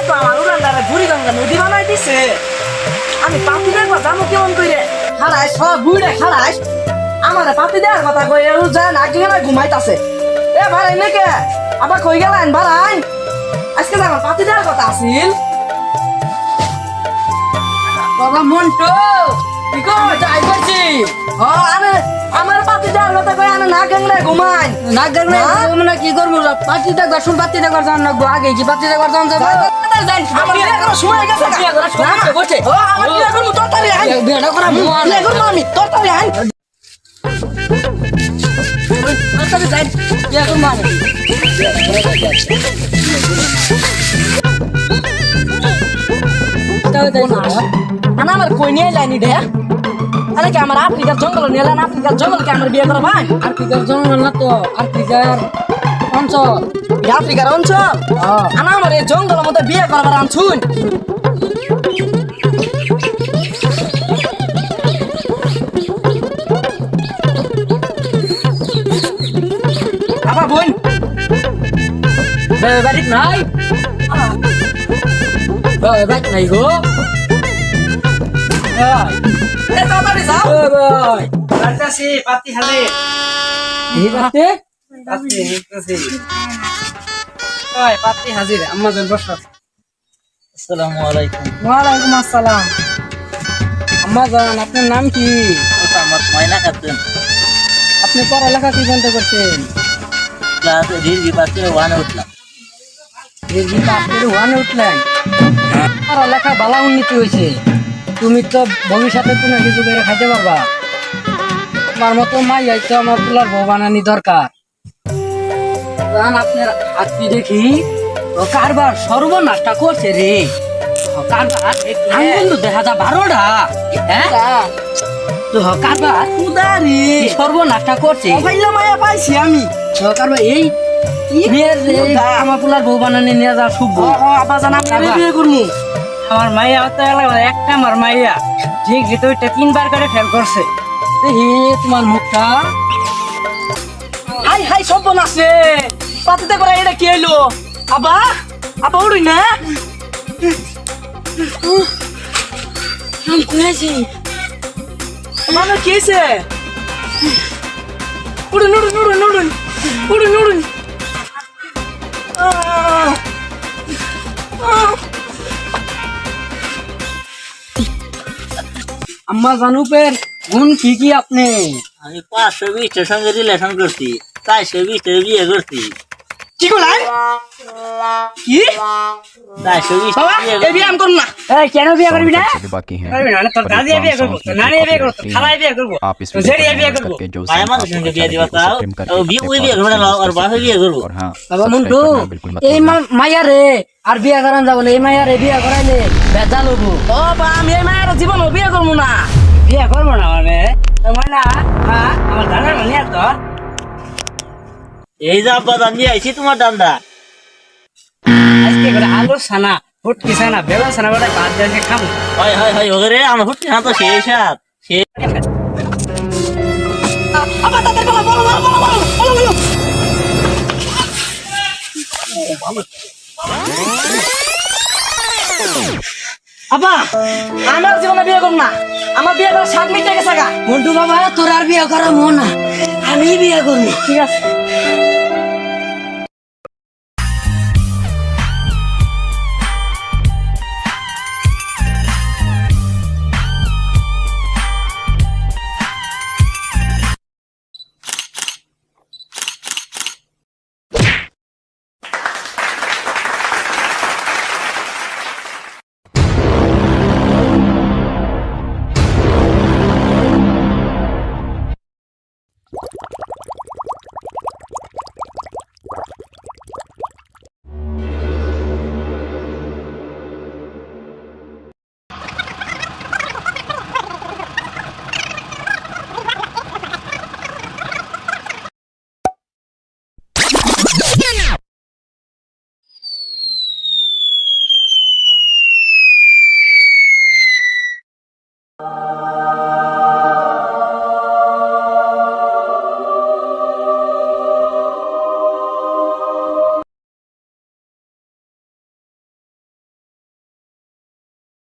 তো আমার উড়ানটারে বুড়িগঙ্গা নদী বানাই দিছে আমি পাতি দেখবা জানো কেমন করে খালাস সব বুড়ে খালাস আমার পাতি দেওয়ার কথা কই এর যায় না কি না ঘুমাইতাছে এ ভাই নাকি আবার কই গেলেন ভাই আজকে আমার পাতি দেওয়ার কথা আছিল বাবা মন্টু কি গো যাই বলছি আরে আমার পাতি দেওয়ার কথা কই আমি না গেলে ঘুমাই না গেলে ঘুমনা কি করব পাতি দেখবার শুন পাতি দেখবার জান না আগে কি পাতি দেখবার জান যাবে আমার বিয়ে করার সময় গেছে বিয়ে করার সময় বসে আমার বিয়ে করব তোরতারি আই বিয়েটা করা বিয়ে করব আমি তোরতারি আই তোরতারি যাই বিয়ে করব আমি আমার কই নিয়ে যায়নি রে আরে কি আমার আফ্রিকার জঙ্গল নিয়ে এলেন আফ্রিকার জঙ্গল কি আমার বিয়ে করা ভাই আফ্রিকার জঙ্গল না তো আফ্রিকার অঞ্চল আফ্রিকার অঞ্চল আনা আমার এই জঙ্গলের মধ্যে বিয়ে করবার আনছুন আবার বোন বাড়ি নাই বাড়ি নাই গো তাড়াতাড়ি যাও আসছি পাতি হালে এই বাতে পাতি নিতেছি ওই পাতি হাজির আম্মা জান বসো আসসালামু আলাইকুম ওয়ালাইকুম আসসালাম আম্মা জান আপনার নাম কি মোহাম্মদ ময়না খাতুন আপনি পড়ালেখা কি বন্ধ করছেন ক্লাসে রিজি পাতি ওয়ানে উঠলাম রেজি পাশের ওয়ানে উঠলেন পড়ালেখা ভালো উন্নতি হয়েছে তুমি তো ভবিষ্যতে কোনো কিছু করে খাইতে পারবা তোমার মতো মাই তো আমার পুলার বউ বানানি দরকার জান আপনার হাতটি দেখি ও কারবার সর্বনাশটা করছে রে ও কারবার আঙ্গুল দেখা যা 12টা হ্যাঁ তো কারবার উদারি সর্বনাশটা করছে ভাইলা মায়া পাইছি আমি ও কারবার এই আমার পুলার বউ বানানি নিয়ে যা শুভ আবা জান আপনি বিয়ে করমু আমার মাইয়া তো একটা আমার মাইয়া ঠিক যেটা ওইটা 3বার করে ফেল করছে হে তোমার মুখটা হাই হাই সব আছে পাতিতে করে এটা কি হইলো আবা আবা উড়ি না মানে কি হয়েছে উড়ুন উড়ুন উড়ুন উড়ুন উড়ুন উড়ুন আম্মা জানুপের গুণ কি কি আপনি আমি 520 সঙ্গে রিলেশন করছি 420 বিয়ে করছি কি করলেন কি 420 বাবা এই বিয়ে আমি করব না এই কেন বিয়ে করবি না बाकी हैं করবি না তোর দাদি বিয়ে করব নানি বিয়ে করব খালাই বিয়ে করব आप इस জেরি বিয়ে করব ভাই আমার সঙ্গে বিয়ে দিবা তাও ও বিয়ে ওই বিয়ে করব না আর বাসা বিয়ে করব और हाँ বাবা মন্টু এই মাইয়া রে আর বিয়ে করান যাব না এই মাইয়া রে বিয়ে করাইলে বেজাল হবো ও বা আমি এই মাইয়ার জীবন বিয়ে করব না বিয়ে করব না মানে মানে আমার দাদার মানে তো এই যে আব্বা দান দিয়ে আইছি তোমার দান্দা আজকে করে আলু ছানা ফুটকি ছানা বেলা ছানা বড় ভাত দিয়ে খাবো হয় হয় হয় ওরে আমার হুট্টি না তো সেই সাত সেই আবার তাদের বলো বলো বলো বলো বলো বলো আবা আমার জীবনে বিয়ে করব না আমার বিয়ে করার 7 মিনিট গেছে গা মন্টু বাবা তোর আর বিয়ে করা মন না আমি বিয়ে করবি ঠিক আছে